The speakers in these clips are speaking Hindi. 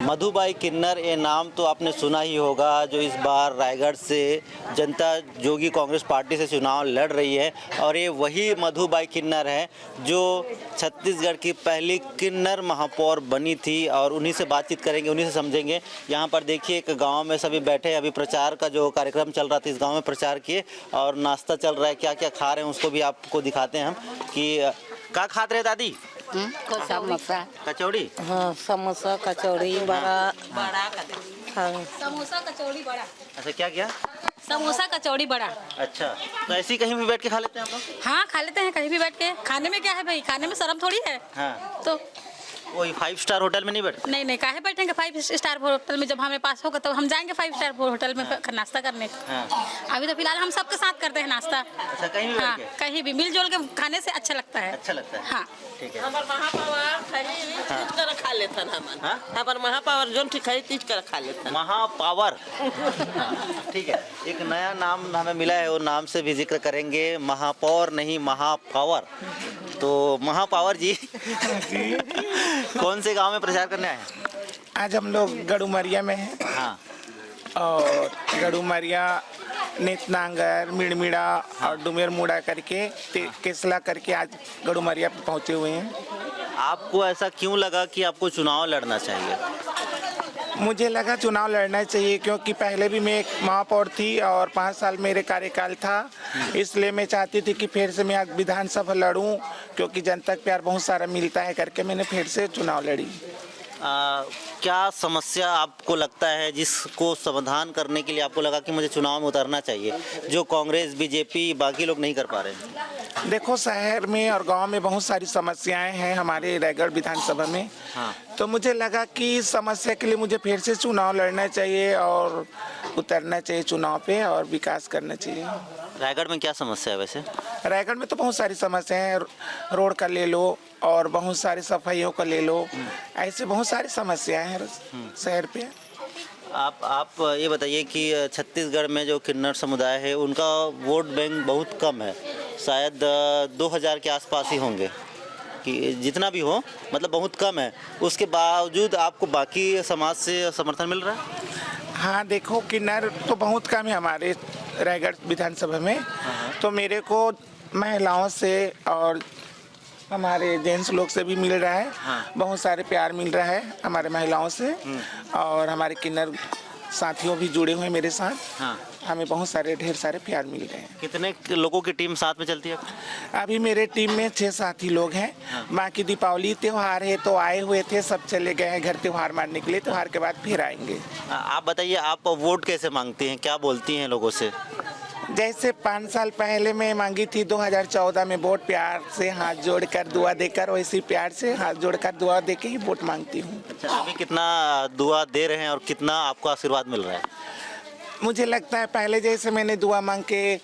मधुबाई किन्नर, ये नाम तो आपने सुना ही होगा, जो इस बार रायगढ़ से जनता जोगी कांग्रेस पार्टी से चुनाव लड़ रही है। और ये वही मधुबाई किन्नर है जो छत्तीसगढ़ की पहली किन्नर महापौर बनी थी। और उन्हीं से बातचीत करेंगे, उन्हीं से समझेंगे। यहाँ पर देखिए एक गांव में सभी बैठे, अभी प्रचार का जो कार्यक्रम चल रहा था इस गांव में प्रचार किए और नाश्ता चल रहा है। क्या क्या खा रहे हैं उसको भी आपको दिखाते हैं हम कि क्या खाते रहे दादी। समोसा कचौड़ी, हाँ, समोसा कचौड़ी बड़ा हाँ। समोसा कचौड़ी बड़ा। अच्छा क्या क्या? समोसा कचौड़ी बड़ा। अच्छा, तो ऐसे ही कहीं भी बैठ के खा लेते हैं हम लोग? हाँ, खा लेते हैं कहीं भी बैठ के। खाने में क्या है भाई, खाने में शर्म थोड़ी है। हाँ, तो वही 5 स्टार होटल में नहीं बैठते? नहीं काहे बैठेंगे 5 स्टार होटल में, जब हमें पास होगा तो हम जाएंगे 5 स्टार होटल में नाश्ता करने। हाँ। अभी तो फिलहाल हम सबके साथ करते हैं नाश्ता। अच्छा, कहीं भी हाँ, बैठ के? कहीं भी मिलजुल के खाने से अच्छा लगता है। अच्छा लगता है। हाँ, ठीक है। हमार महापावर तीज कर खा लेथन हमन। हाँ? हमार महापावर जोन ठीक है तीज कर खा लेथन। महापावर। ठीक है, एक नया नाम हमें मिला है, वो नाम से भी जिक्र करेंगे। महापौर नहीं, महापावर। तो महापावर जी कौन से गांव में प्रचार करने आए हैं? आज हम लोग गड़ूमरिया में हैं हाँ। और गड़ूमरिया नेतनांगर मिड़मिड़ा और डुमेर मुड़ा करके केसला करके आज गड़ूमरिया पे पहुंचे हुए हैं। आपको ऐसा क्यों लगा कि आपको चुनाव लड़ना चाहिए? मुझे लगा चुनाव लड़ना चाहिए क्योंकि पहले भी मैं एक महापौर थी और 5 साल मेरे कार्यकाल था, इसलिए मैं चाहती थी कि फिर से मैं विधानसभा लड़ूं क्योंकि जनता का प्यार बहुत सारा मिलता है करके मैंने फिर से चुनाव लड़ी। क्या समस्या आपको लगता है जिसको समाधान करने के लिए आपको लगा कि मुझे चुनाव में उतरना चाहिए, जो कांग्रेस बीजेपी बाकी लोग नहीं कर पा रहे हैं? देखो, शहर में और गांव में बहुत सारी समस्याएं हैं हमारे रायगढ़ विधानसभा में। हाँ। तो मुझे लगा कि इस समस्या के लिए मुझे फिर से चुनाव लड़ना चाहिए और उतरना चाहिए चुनाव पे और विकास करना चाहिए। रायगढ़ में क्या समस्या है वैसे? रायगढ़ में तो बहुत सारी समस्याएं हैं, रोड का ले लो और बहुत सारी सफाइयों का ले लो, ऐसे बहुत सारी समस्याएं हैं शहर पे। आप ये बताइए कि छत्तीसगढ़ में जो किन्नर समुदाय है उनका वोट बैंक बहुत कम है, शायद 2000 के आसपास ही होंगे, कि जितना भी हो मतलब बहुत कम है। उसके बावजूद आपको बाकी समाज से समर्थन मिल रहा है? हाँ, देखो किन्नर तो बहुत कम है हमारे रायगढ़ विधानसभा में। तो मेरे को महिलाओं से और हमारे जेंट्स लोग से भी मिल रहा है। हाँ। बहुत सारे प्यार मिल रहा है हमारे महिलाओं से और हमारे किन्नर साथियों भी जुड़े हुए हैं मेरे साथ। हाँ। हमें बहुत सारे ढेर सारे प्यार मिल रहे हैं। कितने लोगों की टीम साथ में चलती है? अभी मेरे टीम में 6 साथी लोग हैं। बाकी दीपावली त्योहार है तो आए हुए थे, सब चले गए हैं घर त्योहार मारने के लिए, त्योहार के बाद फिर आएंगे। आप बताइए, आप वोट कैसे मांगती हैं, क्या बोलती हैं लोगों से? जैसे 5 साल पहले मैं मांगी थी 2014 में वोट, प्यार से हाथ जोड़कर दुआ देकर, वैसे प्यार से हाथ जोड़कर दुआ देके ही वोट मांगती हूँ। अच्छा, अभी कितना दुआ दे रहे हैं और कितना आपको आशीर्वाद मिल रहा है? मुझे लगता है पहले जैसे मैंने दुआ मांग के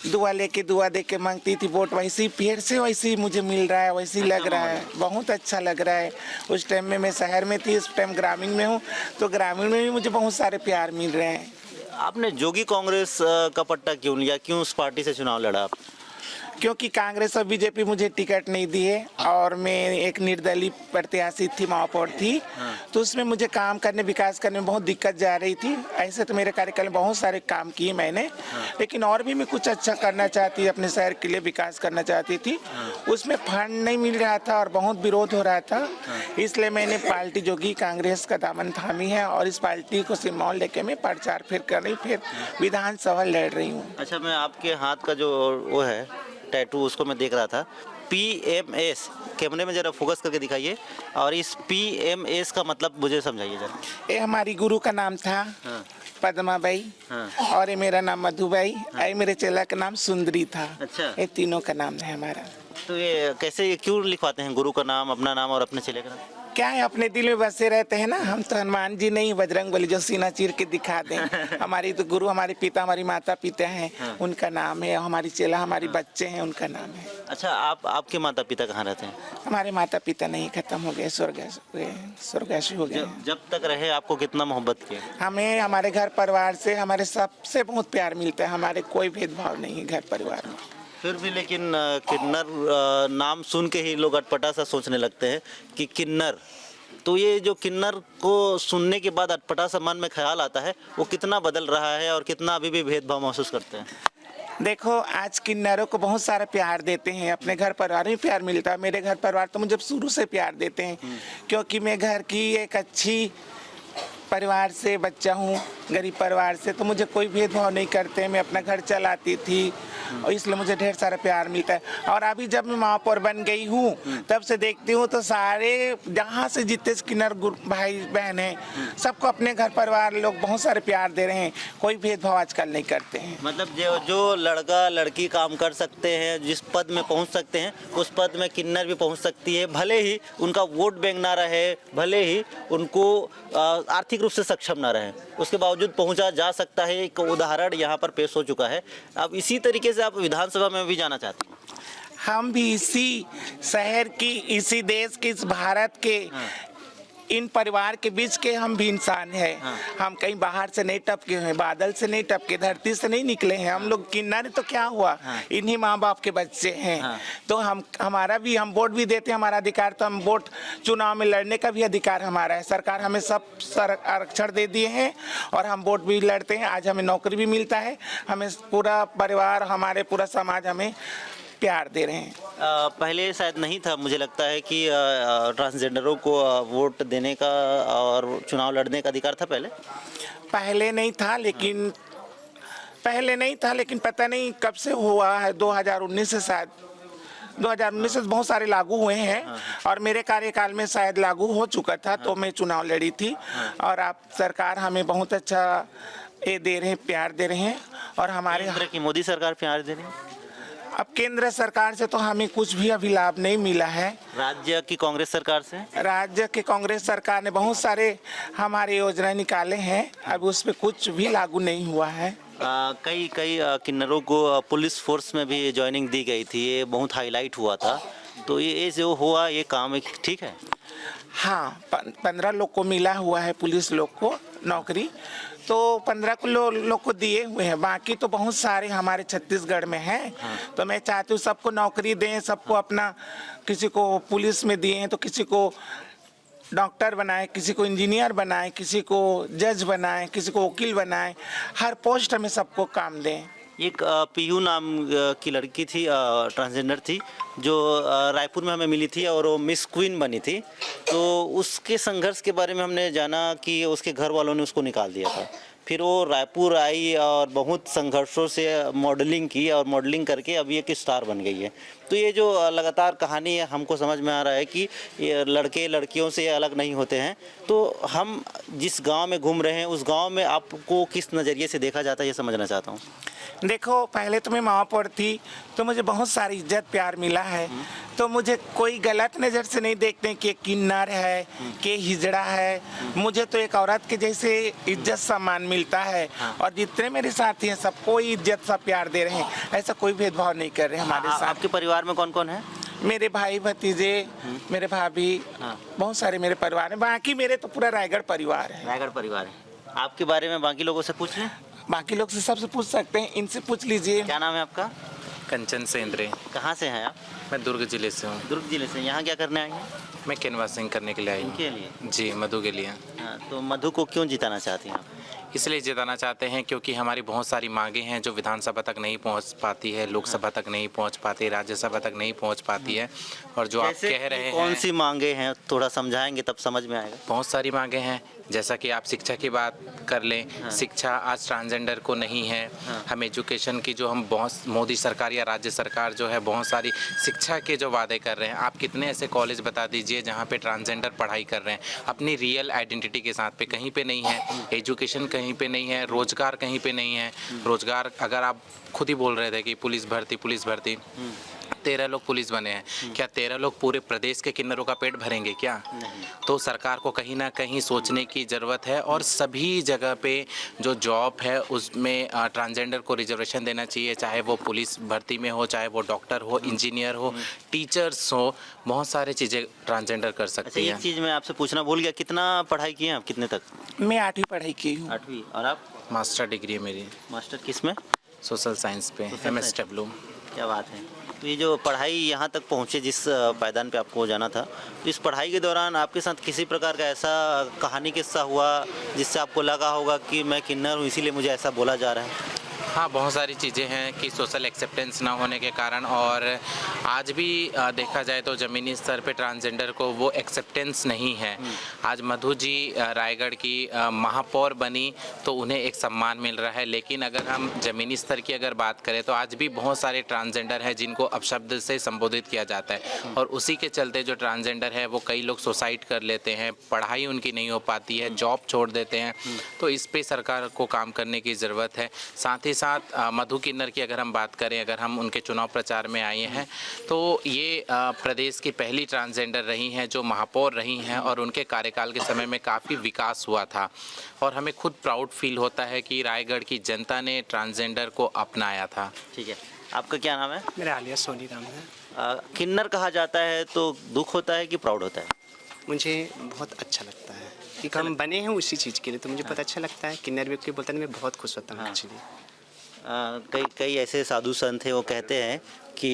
दुआ लेके दुआ दे के मांगती थी वोट, वैसे ही फिर से वैसे ही मुझे मिल रहा है, वैसे ही लग रहा है, बहुत अच्छा लग रहा है। उस टाइम में मैं शहर में थी, इस टाइम ग्रामीण में हूँ, तो ग्रामीण में भी मुझे बहुत सारे प्यार मिल रहे हैं। आपने जोगी कांग्रेस का पट्टा क्यों लिया, क्यों उस पार्टी से चुनाव लड़ा आप? क्योंकि कांग्रेस और बीजेपी मुझे टिकट नहीं दिए और मैं एक निर्दलीय प्रत्याशी थी, महापौर थी। तो उसमें मुझे काम करने, विकास करने में बहुत दिक्कत जा रही थी। ऐसे तो मेरे कार्यकाल में बहुत सारे काम किए मैंने, लेकिन और भी मैं कुछ अच्छा करना चाहती, अपने शहर के लिए विकास करना चाहती थी। उसमें फंड नहीं मिल रहा था और बहुत विरोध हो रहा था, इसलिए मैंने पार्टी जोगी कांग्रेस का दामन थामी है और इस पार्टी को सिम्बॉल लेके मैं प्रचार फिर कर रही, फिर विधानसभा लड़ रही हूँ। अच्छा, मैं आपके हाथ का जो वो है टैटू, उसको मैं देख रहा था, PMS, कैमरे में जरा फोकस करके दिखाइए, और इस PMS का मतलब मुझे समझाइए जरा। ये हमारी गुरु का नाम था। हाँ। पद्माबाई। हाँ। और ये मेरा नाम मधुबाई। ये मेरे चेला का नाम सुंदरी था। अच्छा। ये तीनों का नाम है हमारा। तो ये कैसे, क्यों लिखवाते हैं गुरु का नाम, अपना नाम और अपने चेले का नाम? क्या है, अपने दिल में बसे रहते हैं ना। हम तो हनुमान जी नहीं, बजरंग बली जो सीना चीर के दिखा दें। हमारी तो गुरु, हमारे पिता, हमारी माता पिता हैं। हाँ। उनका नाम है, हमारी चेला, हमारी बच्चे हैं, उनका नाम है। अच्छा, आपके माता पिता कहाँ रहते हैं? हमारे माता पिता नहीं, खत्म हो गए, स्वर्गवासी हो गए। जब तक रहे आपको कितना मोहब्बत किया? हमें हमारे घर परिवार से, हमारे सबसे बहुत प्यार मिलता है। हमारे कोई भेदभाव नहीं है घर परिवार में। फिर भी लेकिन किन्नर नाम सुन के ही लोग अटपटा सा सोचने लगते हैं कि किन्नर, तो ये जो किन्नर को सुनने के बाद अटपटा सा मन में ख्याल आता है, वो कितना बदल रहा है और कितना अभी भी भेदभाव महसूस करते हैं? देखो, आज किन्नरों को बहुत सारा प्यार देते हैं, अपने घर परिवार में प्यार मिलता है। मेरे घर परिवार तो मुझे शुरू से प्यार देते हैं, क्योंकि मैं घर की एक अच्छी परिवार से बच्चा हूँ, गरीब परिवार से, तो मुझे कोई भेदभाव नहीं करते। मैं अपना घर चलाती थी और इसलिए मुझे ढेर सारा प्यार मिलता है। और अभी जब मैं महापौर बन गई हूँ, तब से देखती हूँ तो सारे जहाँ से जितने किन्नर भाई बहन हैं, सबको अपने घर परिवार लोग बहुत सारे प्यार दे रहे हैं। कोई भेदभाव आजकल नहीं करते हैं। मतलब जो लड़का लड़की काम कर सकते हैं, जिस पद में पहुंच सकते हैं, उस पद में किन्नर भी पहुंच सकती है। भले ही उनका वोट बैंक ना रहे, भले ही उनको आर्थिक रूप से सक्षम ना रहे, उसके बावजूद पहुंचा जा सकता है। एक उदाहरण यहाँ पर पेश हो चुका है। अब इसी तरीके से आप विधानसभा में भी जाना चाहते हैं? हम भी इसी शहर की, इसी देश की, इस भारत के इन परिवार के बीच के हम भी इंसान हैं। हम कहीं बाहर से नहीं टपके हैं, बादल से नहीं टपके, धरती से नहीं निकले हैं। हम लोग किन्नर तो क्या हुआ, इन्हीं माँ बाप के बच्चे हैं। तो हमारा भी, हम वोट भी देते हैं, हमारा अधिकार। तो हम वोट, चुनाव में लड़ने का भी अधिकार हमारा है। सरकार हमें सब आरक्षण दे दिए हैं और हम वोट भी लड़ते हैं। आज हमें नौकरी भी मिलता है। हमें पूरा परिवार, हमारे पूरा समाज हमें प्यार दे रहे हैं। पहले शायद नहीं था, मुझे लगता है कि ट्रांसजेंडरों को वोट देने का और चुनाव लड़ने का अधिकार था पहले नहीं था, लेकिन पता नहीं कब से हुआ है। 2019 से शायद, 2019 से बहुत सारे लागू हुए हैं और मेरे कार्यकाल में शायद लागू हो चुका था। तो मैं चुनाव लड़ी थी और आप सरकार हमें बहुत अच्छा ये दे रहे हैं, प्यार दे रहे हैं। और हमारे केंद्र की मोदी सरकार प्यार दे रही है। अब केंद्र सरकार से तो हमें कुछ भी अभी लाभ नहीं मिला है। राज्य की कांग्रेस सरकार से, राज्य की कांग्रेस सरकार ने बहुत सारे हमारे योजना निकाले हैं, अब उस पर कुछ भी लागू नहीं हुआ है। कई किन्नरों को पुलिस फोर्स में भी ज्वाइनिंग दी गई थी, ये बहुत हाईलाइट हुआ था। तो ये जो हुआ, ये काम ठीक है? हाँ, 15 लोग को मिला हुआ है, पुलिस लोग को नौकरी। तो 15 लोग को दिए हुए हैं, बाकी तो बहुत सारे हमारे छत्तीसगढ़ में हैं। तो मैं चाहती हूँ सबको नौकरी दें, सबको अपना, किसी को पुलिस में दिए हैं तो किसी को डॉक्टर बनाए, किसी को इंजीनियर बनाए, किसी को जज बनाए, किसी को वकील बनाए। हर पोस्ट में सबको काम दें। एक पीयू नाम की लड़की थी, ट्रांसजेंडर थी, जो रायपुर में हमें मिली थी और वो मिस क्वीन बनी थी। तो उसके संघर्ष के बारे में हमने जाना कि उसके घर वालों ने उसको निकाल दिया था। फिर वो रायपुर आई और बहुत संघर्षों से मॉडलिंग की और मॉडलिंग करके अभी एक स्टार बन गई है। तो ये जो लगातार कहानी है, हमको समझ में आ रहा है कि ये लड़के लड़कियों से अलग नहीं होते हैं। तो हम जिस गांव में घूम रहे हैं, उस गांव में आपको किस नज़रिए से देखा जाता है, ये समझना चाहता हूँ। देखो, पहले तो मैं महापौर थी तो मुझे बहुत सारी इज्जत प्यार मिला है। तो मुझे कोई गलत नज़र से नहीं देखते कि किन्नर है, कि हिजड़ा है। मुझे तो एक औरत के जैसे इज्जत सम्मान मिलता है। और जितने मेरे साथी हैं सबको इज्जत सा प्यार दे रहे हैं, ऐसा कोई भेदभाव नहीं कर रहे हमारे साथ। आपके परिवार में कौन कौन है? मेरे भाई भतीजे, मेरे भाभी, बहुत सारे मेरे परिवार हैं। बाकी मेरे तो पूरा रायगढ़ परिवार है। रायगढ़ परिवार है। आपके बारे में बाकी लोगों से पूछ लें? बाकी लोग से सबसे पूछ सकते हैं, इनसे पूछ लीजिए। क्या नाम है आपका? कंचन सेंद्रे। कहाँ से हैं आप? मैं दुर्ग जिले से हूँ। दुर्ग जिले से। यहाँ क्या करने आए हैं? मैं कैनवासिंग करने के लिए आई हूँ। इनके लिए? जी, मधु के लिए। हाँ, तो मधु को क्यों जिताना चाहती हैं आप? इसलिए जिताना चाहते हैं क्योंकि हमारी बहुत सारी मांगें हैं जो विधानसभा तक नहीं पहुंच पाती है, लोकसभा तक नहीं पहुंच पाती, राज्यसभा तक नहीं पहुंच पाती है। और जो आप कह रहे हैं, कौन सी मांगे हैं, थोड़ा समझाएंगे तब समझ में आएगा। बहुत सारी मांगें हैं, जैसा कि आप शिक्षा की बात कर लें। शिक्षा आज ट्रांसजेंडर को नहीं है। हम एजुकेशन की जो हम बहुत, मोदी सरकार या राज्य सरकार जो है बहुत सारी शिक्षा के जो वादे कर रहे हैं। आप कितने ऐसे कॉलेज बता दीजिए जहाँ पे ट्रांसजेंडर पढ़ाई कर रहे हैं अपनी रियल आइडेंटिटी के साथ पे? कहीं पे नहीं है। एजुकेशन कहीं पे नहीं है, रोजगार कहीं पे नहीं है। रोजगार, अगर आप खुद ही बोल रहे थे कि पुलिस भर्ती 13 लोग पुलिस बने हैं, क्या 13 लोग पूरे प्रदेश के किन्नरों का पेट भरेंगे क्या? तो सरकार को कहीं ना कहीं सोचने की ज़रूरत है और सभी जगह पे जो जॉब है उसमें ट्रांसजेंडर को रिजर्वेशन देना चाहिए, चाहे वो पुलिस भर्ती में हो, चाहे वो डॉक्टर हो, इंजीनियर हो, टीचर्स हो। बहुत सारी चीज़ें ट्रांसजेंडर कर सकती है। एक चीज़ मैं आपसे पूछना भूल गया, कितना पढ़ाई की हैं आप, कितने तक? मैं 8वीं पढ़ाई की हूँ। 8वीं। और आप? मास्टर डिग्री है मेरी। मास्टर किस में? सोशल साइंस पे, MSW। क्या बात है। तो ये जो पढ़ाई यहाँ तक पहुँचे जिस पायदान पे आपको जाना था, तो इस पढ़ाई के दौरान आपके साथ किसी प्रकार का ऐसा कहानी किस्सा हुआ जिससे आपको लगा होगा कि मैं किन्नर हूँ इसीलिए मुझे ऐसा बोला जा रहा है? हाँ, बहुत सारी चीज़ें हैं कि सोशल एक्सेप्टेंस ना होने के कारण, और आज भी देखा जाए तो ज़मीनी स्तर पे ट्रांसजेंडर को वो एक्सेप्टेंस नहीं है। आज मधु जी रायगढ़ की महापौर बनी तो उन्हें एक सम्मान मिल रहा है, लेकिन अगर हम ज़मीनी स्तर की अगर बात करें तो आज भी बहुत सारे ट्रांसजेंडर हैं जिनको अपशब्द से संबोधित किया जाता है, और उसी के चलते जो ट्रांसजेंडर है वो कई लोग सुसाइड कर लेते हैं, पढ़ाई उनकी नहीं हो पाती है, जॉब छोड़ देते हैं। तो इस पे सरकार को काम करने की ज़रूरत है। साथ ही साथ मधु किन्नर की अगर हम बात करें, अगर हम उनके चुनाव प्रचार में आए हैं तो ये प्रदेश की पहली ट्रांसजेंडर रही हैं जो महापौर रही हैं, और उनके कार्यकाल के समय में काफ़ी विकास हुआ था, और हमें खुद प्राउड फील होता है कि रायगढ़ की जनता ने ट्रांसजेंडर को अपनाया था। ठीक है, आपका क्या नाम है? मेरा आलिया सोनी नाम है। किन्नर कहा जाता है तो दुख होता है कि प्राउड होता है? मुझे बहुत अच्छा लगता है कि हम बने हैं उसी चीज़ के लिए, तो मुझे बहुत अच्छा लगता है। किन्नर व्यक्ति बोलता है, मैं बहुत खुश होता हूँ एक्चुअली। कई ऐसे साधु संत हैं वो कहते हैं कि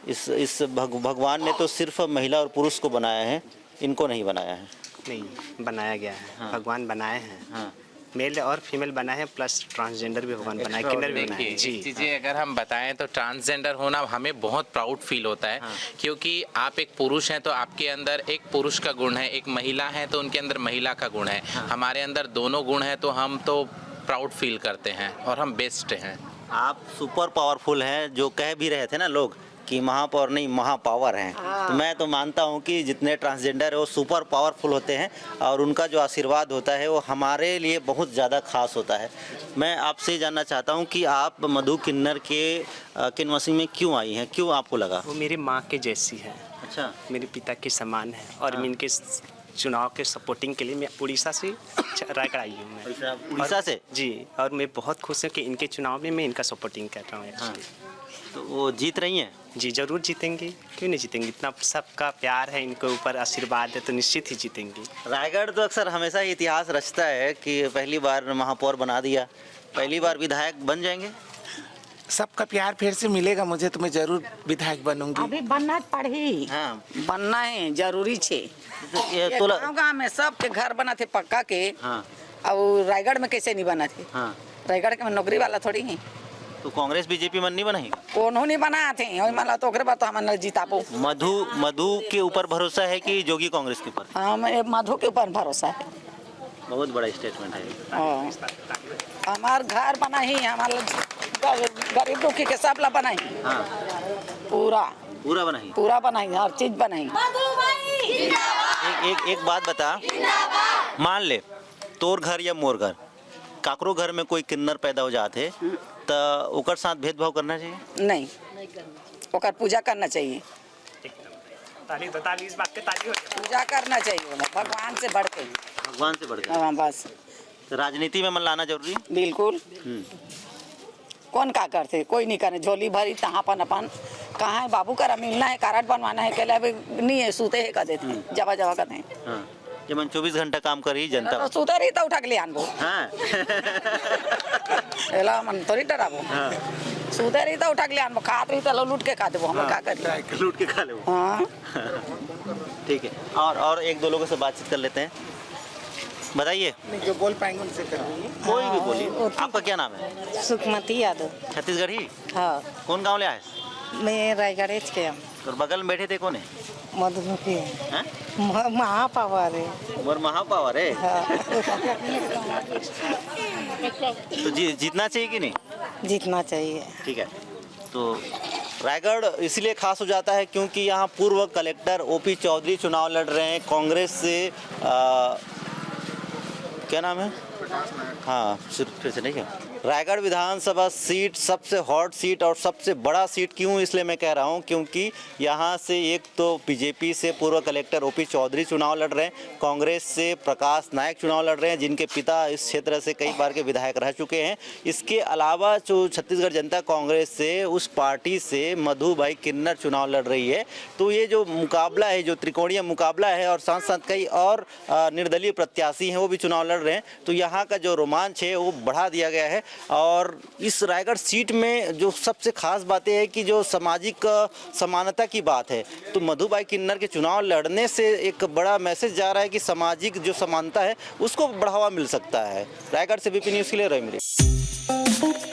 इस भगवान ने तो सिर्फ महिला और पुरुष को बनाया है, इनको नहीं बनाया है। नहीं, बनाया गया है। हाँ। भगवान बनाए हैं। हाँ। मेल और फीमेल बनाए हैं, प्लस ट्रांसजेंडर भी भगवान बनाए, किन्नर भी बनाए हैं। जी चीज़ें अगर हम बताएं तो ट्रांसजेंडर होना हमें बहुत प्राउड फील होता है। क्योंकि आप एक पुरुष हैं तो आपके अंदर एक पुरुष का गुण है, एक महिला है तो उनके अंदर महिला का गुण है। हमारे अंदर दोनों गुण हैं तो हम तो प्राउड फील करते हैं और हम बेस्ट हैं। आप सुपर पावरफुल हैं, जो कह भी रहे थे ना लोग कि महापौर नहीं महापावर हैं, तो मैं तो मानता हूं कि जितने ट्रांसजेंडर है वो सुपर पावरफुल होते हैं, और उनका जो आशीर्वाद होता है वो हमारे लिए बहुत ज़्यादा खास होता है। मैं आपसे जानना चाहता हूं कि आप मधु किन्नर के किन्नौसी में क्यों आई हैं, क्यों आपको लगा? वो मेरी माँ के जैसी है। अच्छा। मेरे पिता के समान है, और मैं इनके चुनाव के सपोर्टिंग के लिए मैं उड़ीसा से रायगढ़ आई हूँ। मैं उड़ीसा से? जी, और मैं बहुत खुश हूँ कि इनके चुनाव में मैं इनका सपोर्टिंग कर रहा हूँ एक्चुअली। तो वो जीत रही हैं? जी ज़रूर जीतेंगे, क्यों नहीं जीतेंगे। इतना सबका प्यार है इनके ऊपर, आशीर्वाद है, तो निश्चित ही जीतेंगे। रायगढ़ तो अक्सर हमेशा ही इतिहास रचता है कि पहली बार महापौर बना दिया, पहली बार विधायक बन जाएंगे। सबका प्यार फिर से मिलेगा मुझे तो मैं जरूर विधायक बनूंगी। अभी बनना पड़ी। हाँ। बनना है जरूरी छे। तो ये ये तो गाँव में सबके घर बना थे पक्का के। हाँ। और रायगढ़ में कैसे नहीं बना थे? हाँ। रायगढ़ के में नौकरी वाला थोड़ी है। तो कांग्रेस बीजेपी मन नहीं बनाई? कोनो नहीं बना थे, और माला तो ओकरे बाद तो हम जीताबो। मधु के ऊपर भरोसा है कि जोगी कांग्रेस के ऊपर? हाँ, मधु के ऊपर भरोसा है। बहुत बड़ा स्टेटमेंट है। हाँ। हमार घर बना ही, हमारा गरीब दुखी के सब ला बनाई। हाँ। पूरा पूरा बनाई? पूरा बनाई, हर चीज बनाई। एक बात बता, मान ले तोर घर या मोर घर, काकरो घर में कोई किन्नर पैदा हो जाते तो ओकर साथ भेदभाव करना चाहिए? नहीं, ओकर पूजा करना चाहिए। ताली इस बात पे ताली हो। पूजा करना चाहिए भगवान से बढ़ के। भगवान से बढ़कर? हाँ बस। तो राजनीति में मन लाना जरूरी है? बिल्कुल। कौन का करते, कोई नहीं करे, झोली भरी तहाँ अपन कहाँ है बाबू करा मिलना है, कार्ड बनवाना है, कहला नहीं है, सूते है कर देते, जवा जवा करते हैं। हाँ। जब मन 24 घंटा काम करी जनता। तो सूते रही तो उठा के ले आनबो। हाँ। एला मन थोड़ी डराबो। हाँ। सूते रही तो उठा के ले आनबो, खात रही तो लूट के खा देबो, हम का करी। लूट के खा ले वो। हाँ। ठीक है, और एक दो लोगों से बातचीत कर लेते हैं। बताइए। जो बोल पाएंगे उनसे करेंगे। कोई भी बोलिए। आपका क्या नाम है? सुखमती यादव। छत्तीसगढ़ ही? हाँ। कौन गाँव ले आए? मैं रायगढ़ के हम। तो बगल में बैठे थे कौन है? मधुमती हैं? महापावर है। मोर महापावर है। तो जीतना चाहिए कि नहीं? जीतना चाहिए। ठीक है। तो रायगढ़ इसलिए खास हो जाता है क्योंकि यहाँ पूर्व कलेक्टर ओपी चौधरी चुनाव लड़ रहे हैं कांग्रेस से। क्या नाम है? हाँ, फिर से नहीं क्या? रायगढ़ विधानसभा सीट सबसे हॉट सीट और सबसे बड़ा सीट क्यों इसलिए मैं कह रहा हूँ क्योंकि यहाँ से एक तो बीजेपी से पूर्व कलेक्टर ओपी चौधरी चुनाव लड़ रहे हैं, कांग्रेस से प्रकाश नायक चुनाव लड़ रहे हैं जिनके पिता इस क्षेत्र से कई बार के विधायक रह चुके हैं। इसके अलावा जो छत्तीसगढ़ जनता कांग्रेस से उस पार्टी से मधु बाई किन्नर चुनाव लड़ रही है। तो ये जो मुकाबला है, जो त्रिकोणीय मुकाबला है, और साथ साथ कई और निर्दलीय प्रत्याशी हैं वो भी चुनाव लड़ रहे हैं, तो यहाँ का जो रोमांच है वो बढ़ा दिया गया है। और इस रायगढ़ सीट में जो सबसे खास बातें है कि जो सामाजिक समानता की बात है, तो मधुबाई किन्नर के चुनाव लड़ने से एक बड़ा मैसेज जा रहा है कि सामाजिक जो समानता है उसको बढ़ावा मिल सकता है। रायगढ़ से बीपी न्यूज़ के लिए रवि मिरे।